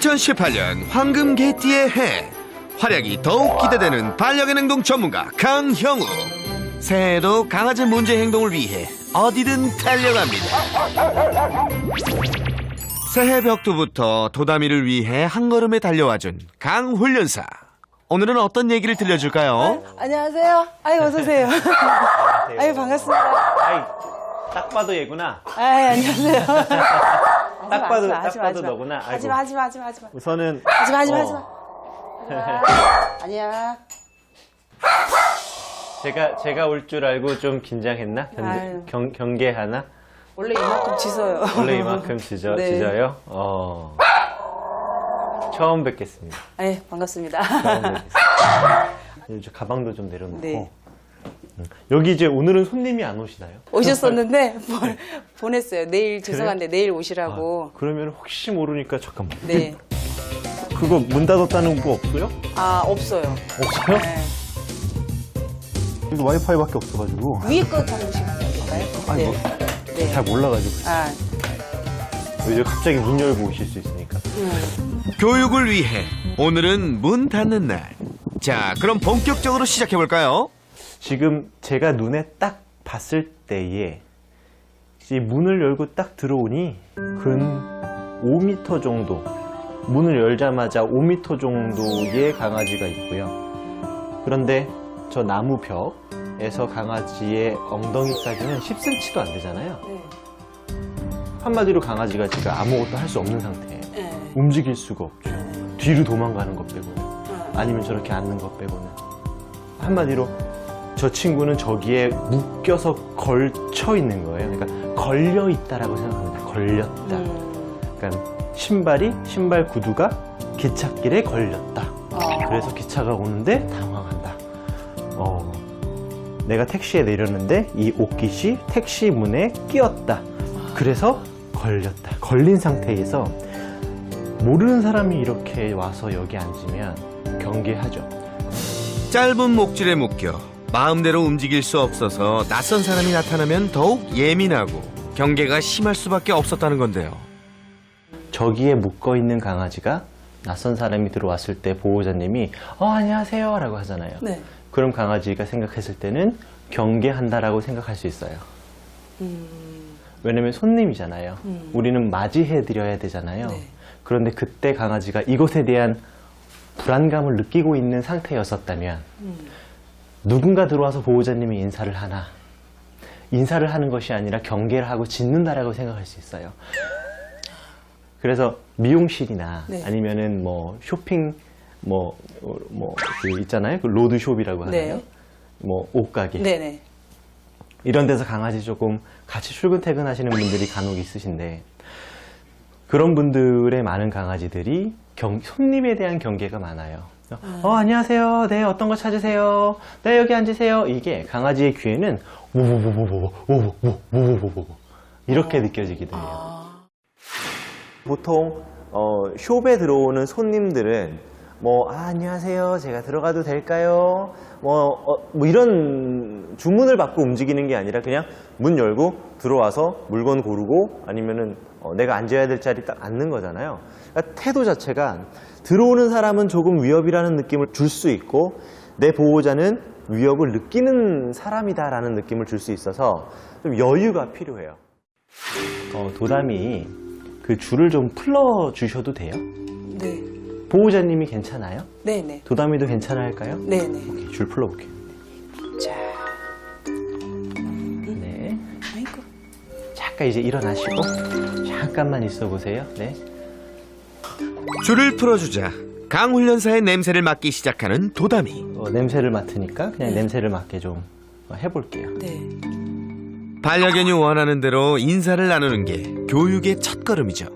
2018년 황금 개띠의 해, 활약이 더욱 기대되는 반려견행동 전문가 강형우. 새해에도 강아지 문제 행동을 위해 어디든 달려갑니다. 새해 벽두부터 도다미를 위해 한 걸음에 달려와준 강훈련사. 오늘은 어떤 얘기를 들려줄까요? 안녕하세요. 아이, 어서오세요. 아이, 반갑습니다. 아이, 딱 봐도 얘구나. 아이, 안녕하세요. 딱 봐도 너구나. 아이고. 하지마. 우선은 하지마. 아니야. 제가 올 줄 알고 좀 긴장했나? 아유. 경계하나? 원래 이만큼 짖어요. 원래 이만큼 짖어요? 네. 처음 뵙겠습니다. 아이, 반갑습니다. 처음 뵙겠습니다. 이제 가방도 좀 내려놓고. 네. 여기 이제 오늘은 손님이 안 오시나요? 오셨었는데 보냈어요. 내일 죄송한데 내일 오시라고. 그러면 혹시 모르니까 잠깐만. 네. 그거 문 닫았다는 거 없어요? 아, 없어요. 없어요? 네. 이거 와이파이밖에 없어가지고. 위에 거 잡으시면 될까요? 아니, 네. 잘 몰라가지고. 아, 이제 갑자기 문 열고 오실 수 있으니까. 교육을 위해 오늘은 문 닫는 날. 자, 그럼 본격적으로 시작해볼까요? 지금 제가 눈에 딱 봤을 때에 이 문을 열고 딱 들어오니 근 5m 정도, 문을 열자마자 5m 정도의 강아지가 있고요. 그런데 저 나무 벽에서 강아지의 엉덩이까지는 10cm도 안 되잖아요. 네. 한마디로 강아지가 지금 아무것도 할 수 없는 상태예요. 네. 움직일 수가 없죠. 뒤로 도망가는 것 빼고는, 아니면 저렇게 앉는 것 빼고는. 한마디로 저 친구는 저기에 묶여서 걸쳐 있는 거예요. 그러니까 걸려 있다라고 생각합니다. 걸렸다. 그러니까 신발 구두가 기찻길에 걸렸다. 그래서 기차가 오는데 당황한다. 내가 택시에 내렸는데 이 옷깃이 택시 문에 끼었다. 그래서 걸렸다. 걸린 상태에서 모르는 사람이 이렇게 와서 여기 앉으면 경계하죠. 짧은 목줄에 묶여 마음대로 움직일 수 없어서 낯선 사람이 나타나면 더욱 예민하고 경계가 심할 수밖에 없었다는 건데요. 저기에 묶어있는 강아지가 낯선 사람이 들어왔을 때 보호자님이 안녕하세요 라고 하잖아요. 네. 그럼 강아지가 생각했을 때는 경계한다라고 생각할 수 있어요. 왜냐면 손님이잖아요. 우리는 맞이해드려야 되잖아요. 네. 그런데 그때 강아지가 이것에 대한 불안감을 느끼고 있는 상태였었다면 누군가 들어와서 보호자님이 인사를 하나, 인사를 하는 것이 아니라 경계를 하고 짖는다라고 생각할 수 있어요. 그래서 미용실이나 네. 아니면은 뭐 쇼핑 그 있잖아요. 그 로드숍이라고 하나요? 네. 뭐 옷가게. 네네. 이런 데서 강아지 조금 같이 출근 퇴근하시는 분들이 간혹 있으신데 그런 분들의 많은 강아지들이 손님에 대한 경계가 많아요. 안녕하세요. 네, 어떤 거 찾으세요? 네, 여기 앉으세요. 이게 강아지의 귀에는 오오오오오오오오오오오오오오 이렇게 느껴지기도 해요. 보통 숍에 들어오는 손님들은 안녕하세요. 제가 들어가도 될까요? 이런 주문을 받고 움직이는 게 아니라 그냥 문 열고 들어와서 물건 고르고 아니면은 내가 앉아야 될 자리 딱 앉는 거잖아요. 그러니까 태도 자체가 들어오는 사람은 조금 위협이라는 느낌을 줄 수 있고 내 보호자는 위협을 느끼는 사람이다라는 느낌을 줄 수 있어서 좀 여유가 필요해요. 도담이 그 줄을 좀 풀어 주셔도 돼요? 네. 보호자님이 괜찮아요? 네네. 도담이도 괜찮을까요? 네네. 오케이, 줄 풀어볼게요. 자. 네. 아이고. 잠깐 이제 일어나시고 잠깐만 있어 보세요. 네. 줄을 풀어주자 강훈련사의 냄새를 맡기 시작하는 도다미. 냄새를 맡으니까 그냥 냄새를 맡게 좀 해볼게요. 네. 반려견이 원하는 대로 인사를 나누는 게 교육의 첫걸음이죠.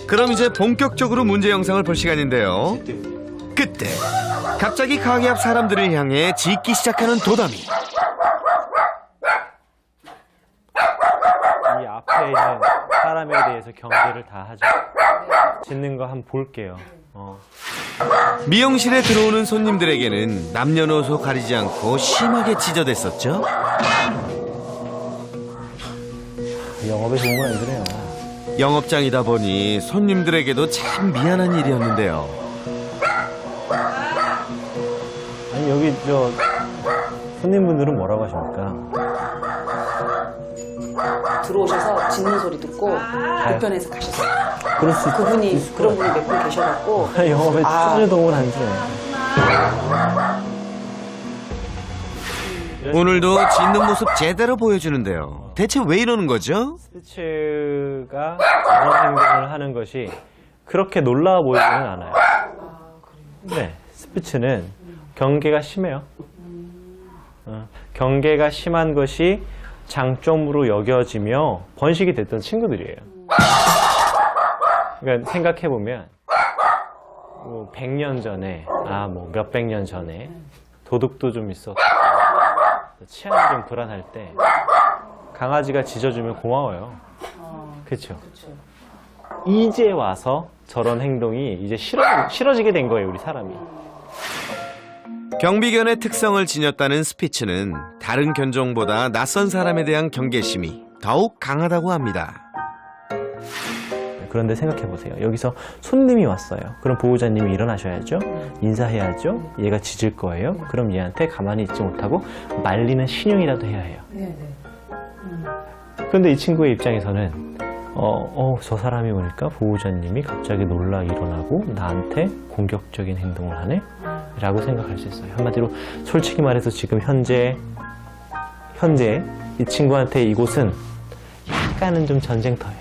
그럼 이제 본격적으로 문제 영상을 볼 시간인데요. 그때 갑자기 가게 앞 사람들을 향해 짖기 시작하는 도다미. 이 앞에 있는 사람에 대해서 경계를 다 하죠. 짖는 거 한번 볼게요. 미용실에 들어오는 손님들에게는 남녀노소 가리지 않고 심하게 찢어댔었죠. 영업에 좋은 건 안 그래요. 영업장이다 보니 손님들에게도 참 미안한 일이었는데요. 아니 여기 저 손님분들은 뭐라고 하십니까? 들어오셔서 짖는 소리 듣고 불편해서 가셨어요. 그럴 수 그분이 그런 분이 몇 분 계셔갖고 영업에 초저동을 한지. 오늘도 짖는 모습 제대로 보여주는데요. 대체 왜 이러는 거죠? 스피츠가 그런 행동을 하는 것이 그렇게 놀라워 보이지는 않아요. 네, 스피츠는 경계가 심해요. 경계가 심한 것이 장점으로 여겨지며 번식이 됐던 친구들이에요. 그러니까 생각해보면 뭐 100년 전에, 뭐 몇백 년 전에 도둑도 좀 있었고 치안이 좀 불안할 때 강아지가 짖어주면 고마워요. 그렇죠? 이제 와서 저런 행동이 이제 싫어지게 된 거예요, 우리 사람이. 경비견의 특성을 지녔다는 스피츠는 다른 견종보다 낯선 사람에 대한 경계심이 더욱 강하다고 합니다. 그런데 생각해보세요. 여기서 손님이 왔어요. 그럼 보호자님이 일어나셔야죠. 인사해야죠. 얘가 짖을 거예요. 그럼 얘한테 가만히 있지 못하고 말리는 신용이라도 해야 해요. 그런데 이 친구의 입장에서는 저 사람이 오니까 보호자님이 갑자기 놀라 일어나고 나한테 공격적인 행동을 하네? 라고 생각할 수 있어요. 한마디로 솔직히 말해서 지금 현재 이 친구한테 이곳은 약간은 좀 전쟁터예요.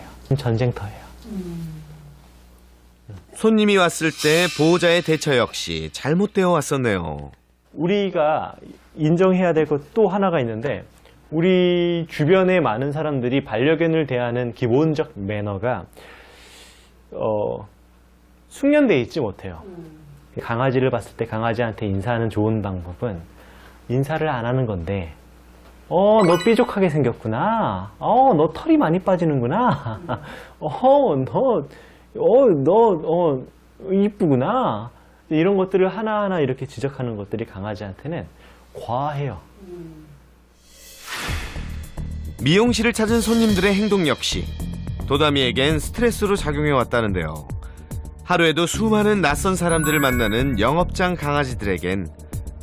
손님이 왔을 때 보호자의 대처 역시 잘못되어 왔었네요. 우리가 인정해야 될 것 또 하나가 있는데 우리 주변의 많은 사람들이 반려견을 대하는 기본적 매너가 숙련되어 있지 못해요. 강아지를 봤을 때 강아지한테 인사하는 좋은 방법은 인사를 안 하는 건데 너 삐죽하게 생겼구나. 너 털이 많이 빠지는구나. 너 이쁘구나. 이런 것들을 하나하나 이렇게 지적하는 것들이 강아지한테는 과해요. 미용실을 찾은 손님들의 행동 역시 도담이에겐 스트레스로 작용해 왔다는데요. 하루에도 수많은 낯선 사람들을 만나는 영업장 강아지들에겐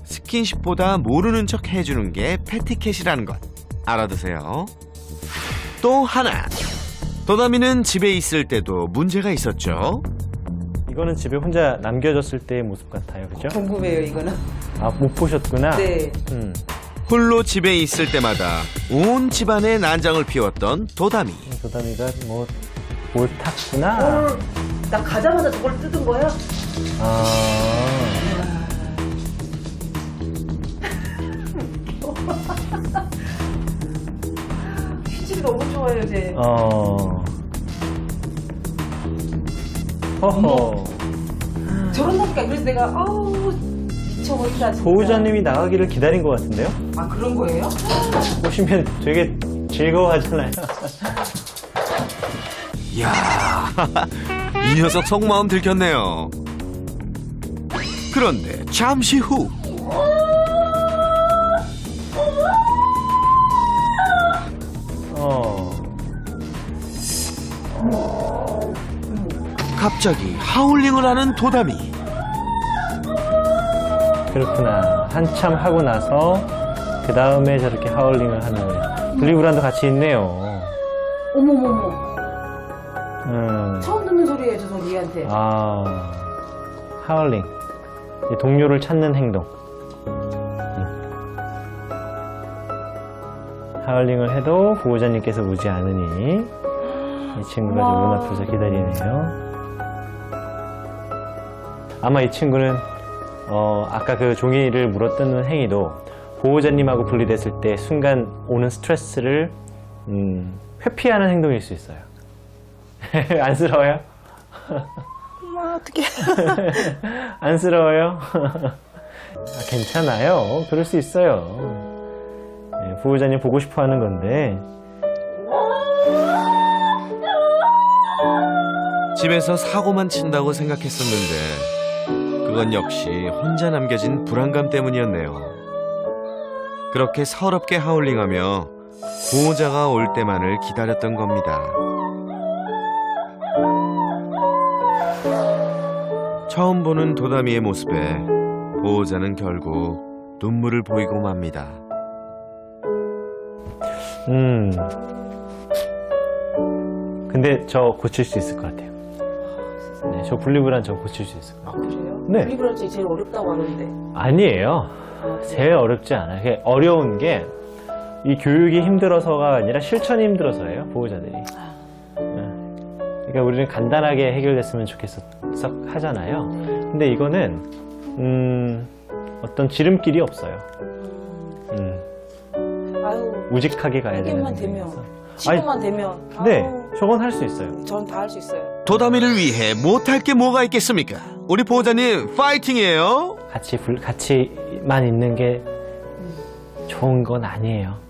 스킨십보다 모르는 척 해주는 게 패티캣이라는 것 알아두세요. 또 하나, 도담이는 집에 있을 때도 문제가 있었죠. 이거는 집에 혼자 남겨졌을 때의 모습 같아요. 그죠? 궁금해요, 이거는. 못 보셨구나. 네. 홀로 집에 있을 때마다 온 집안에 난장을 피웠던 도담이. 도담이가 뭘 탔구나. 나 가자마자 저걸 뜯은 거야? 휘질이 너무 좋아요, 쟤. 허허. 저런 거니까 그래서 내가 미쳐버린다 진짜. 보호자님이 나가기를 기다린 것 같은데요? 아, 그런 거예요? 보시면 되게 즐거워하잖아요. 이야, 이 녀석 속마음 들켰네요. 그런데 잠시 후 갑자기 하울링을 하는 도담이. 그렇구나. 한참 하고 나서 그 다음에 저렇게 하울링을 하는 거예요. 분리불안도 같이 있네요. 어머머머. 처음 듣는 소리예요, 저 소리한테. 하울링. 동료를 찾는 행동. 하울링을 해도 보호자님께서 오지 않으니 이 친구가 지금 문 앞에서 기다리네요. 아마 이 친구는 아까 그 종이를 물어뜯는 행위도 보호자님하고 분리됐을 때 순간 오는 스트레스를 회피하는 행동일 수 있어요. 안쓰러워요? 어떡해. 안쓰러워요? 괜찮아요. 그럴 수 있어요. 네, 보호자님 보고 싶어 하는 건데. 집에서 사고만 친다고 생각했었는데 그건 역시 혼자 남겨진 불안감 때문이었네요. 그렇게 서럽게 하울링하며 보호자가 올 때만을 기다렸던 겁니다. 처음 보는 도담이의 모습에 보호자는 결국 눈물을 보이고 맙니다. 근데 저 고칠 수 있을 것 같아요. 네, 저 분리불안 저 고칠 수 있을 것 같아요. 그래요? 네. 분리불안증이 제일 어렵다고 하는데. 아니에요. 제일 어렵지 않아요. 그게 어려운 게 이 교육이 힘들어서가 아니라 실천이 힘들어서예요, 보호자들이. 그러니까 우리는 간단하게 해결됐으면 좋겠어 하잖아요. 근데 이거는 어떤 지름길이 없어요. 아유, 우직하게 가야 되는 하기만 되면, 거라서. 지금만 되면. 네, 아유, 저건 할 수 있어요. 전 다 할 수 있어요. 도담이를 위해 못할 게 뭐가 있겠습니까? 우리 보호자님 파이팅이에요. 같이만 있는 게 좋은 건 아니에요.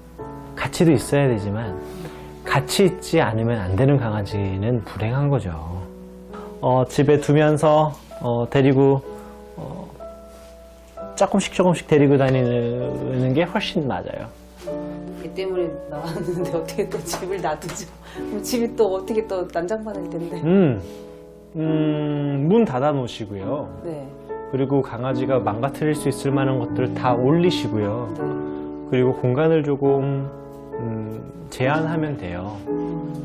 같이도 있어야 되지만 같이 있지 않으면 안 되는 강아지는 불행한 거죠. 집에 두면서 데리고 조금씩 데리고 다니는 게 훨씬 맞아요. 이 때문에 나왔는데 어떻게 또 집을 놔두죠? 그럼 집이 또 어떻게 또 난장판일 텐데. 문 닫아 놓으시고요. 네. 그리고 강아지가 망가뜨릴 수 있을 만한 것들을 다 올리시고요. 네. 그리고 공간을 조금 제한하면 돼요.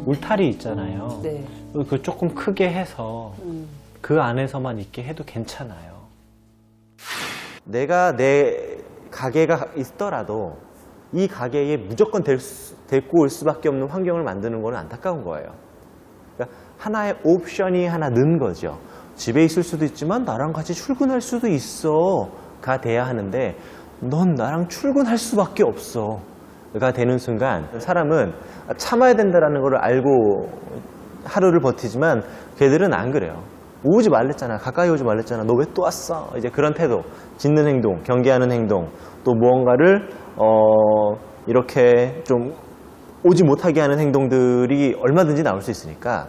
울타리 있잖아요. 네. 그 조금 크게 해서 그 안에서만 있게 해도 괜찮아요. 내가 내 가게가 있더라도 이 가게에 무조건 데리고 올 수밖에 없는 환경을 만드는 건 안타까운 거예요. 그러니까 하나의 옵션이 하나 는 거죠. 집에 있을 수도 있지만 나랑 같이 출근할 수도 있어가 돼야 하는데 넌 나랑 출근할 수밖에 없어가 되는 순간 사람은 참아야 된다는 걸 알고 하루를 버티지만 걔들은 안 그래요. 오지 말랬잖아. 가까이 오지 말랬잖아. 너 왜 또 왔어? 이제 그런 태도, 짖는 행동, 경계하는 행동, 또 무언가를 이렇게 좀 오지 못하게 하는 행동들이 얼마든지 나올 수 있으니까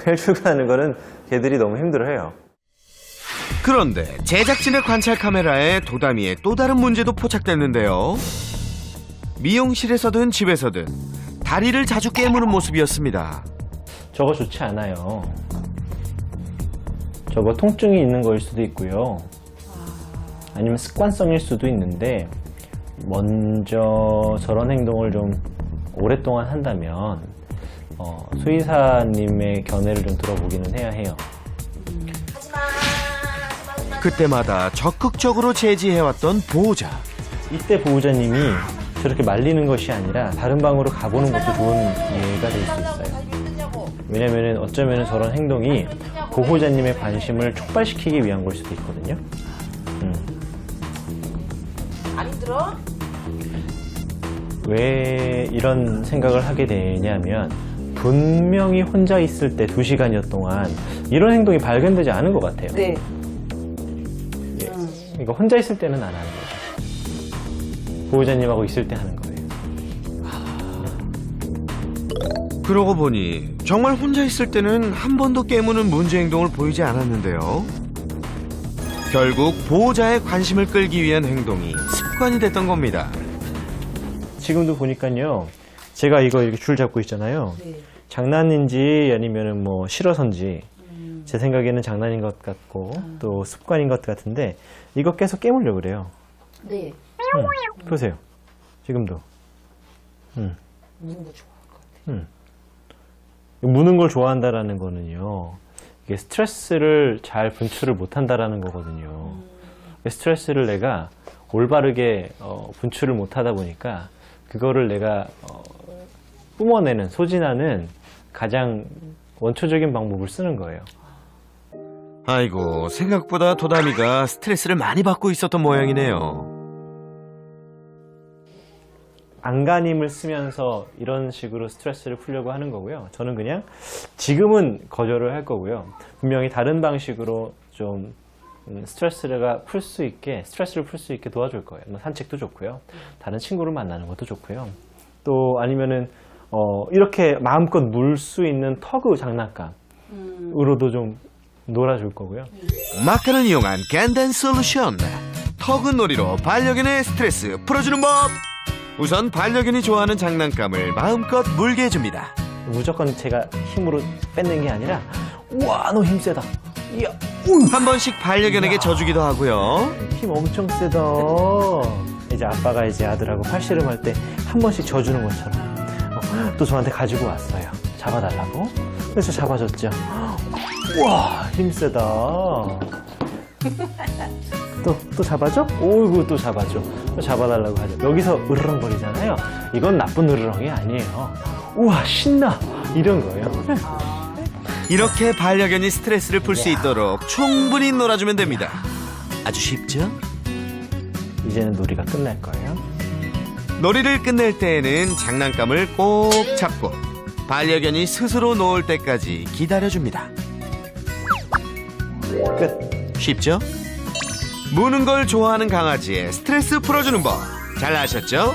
매일 출근하는 거는 걔들이 너무 힘들어해요. 그런데 제작진의 관찰 카메라에 도담이의 또 다른 문제도 포착됐는데요. 미용실에서든 집에서든 다리를 자주 깨무는 모습이었습니다. 저거 좋지 않아요. 저거 통증이 있는 거일 수도 있고요. 아니면 습관성일 수도 있는데 먼저 저런 행동을 좀 오랫동안 한다면 수의사님의 견해를 좀 들어보기는 해야 해요. 그때마다 적극적으로 제지해왔던 보호자. 이때 보호자님이 저렇게 말리는 것이 아니라 다른 방으로 가보는 것도 좋은 예가 될 수 있어요. 왜냐면 어쩌면 저런 행동이 보호자님의 관심을 촉발시키기 위한 걸 수도 있거든요. 안 힘들어? 왜 이런 생각을 하게 되냐면 분명히 혼자 있을 때 2시간여 동안 이런 행동이 발견되지 않은 것 같아요. 네. 예. 그러니까 혼자 있을 때는 안 하는 거죠. 보호자님하고 있을 때 하는 거예요. 그러고 보니 정말 혼자 있을 때는 한 번도 깨무는 문제 행동을 보이지 않았는데요. 결국 보호자의 관심을 끌기 위한 행동이 습관이 됐던 겁니다. 지금도 보니까요. 제가 이거 이렇게 줄 잡고 있잖아요. 네. 장난인지 아니면은 뭐 싫어서인지 제 생각에는 장난인 것 같고 또 습관인 것 같은데 이거 계속 깨물려고 그래요. 네. 보세요. 지금도. 무는 거 좋아할 것 같아요. 무는 걸 좋아한다라는 거는요. 이게 스트레스를 잘 분출을 못 한다라는 거거든요. 스트레스를 내가 올바르게 분출을 못 하다 보니까 그거를 내가 뿜어내는, 소진하는 가장 원초적인 방법을 쓰는 거예요. 아이고, 생각보다 도담이가 스트레스를 많이 받고 있었던 모양이네요. 안간힘을 쓰면서 이런 식으로 스트레스를 풀려고 하는 거고요. 저는 그냥 지금은 거절을 할 거고요. 분명히 다른 방식으로 좀 스트레스를 풀 수 있게 도와줄 거예요. 뭐 산책도 좋고요. 다른 친구를 만나는 것도 좋고요. 또 아니면은 이렇게 마음껏 물 수 있는 터그 장난감으로도 좀 놀아줄 거고요. 마카를 이용한 간단 솔루션. 터그놀이로 반려견의 스트레스 풀어주는 법. 우선 반려견이 좋아하는 장난감을 마음껏 물게 해줍니다. 무조건 제가 힘으로 뺏는 게 아니라 우와 너 힘세다, 이야, 한 번씩 반려견에게 져주기도 하고요. 힘 엄청 세다. 이제 아빠가 이제 아들하고 팔씨름할 때 한 번씩 져주는 것처럼 또 저한테 가지고 왔어요. 잡아달라고. 그래서 잡아줬죠. 우와, 힘 세다. 또 잡아줘? 오이구, 또 잡아줘. 또 잡아달라고 하죠. 여기서 으르렁거리잖아요. 이건 나쁜 으르렁이 아니에요. 우와, 신나. 이런 거예요. 이렇게 반려견이 스트레스를 풀 수 있도록 충분히 놀아주면 됩니다. 아주 쉽죠? 이제는 놀이가 끝날 거예요. 놀이를 끝낼 때에는 장난감을 꼭 잡고 반려견이 스스로 놓을 때까지 기다려줍니다. 끝. 쉽죠? 무는 걸 좋아하는 강아지의 스트레스 풀어주는 법 잘 아셨죠?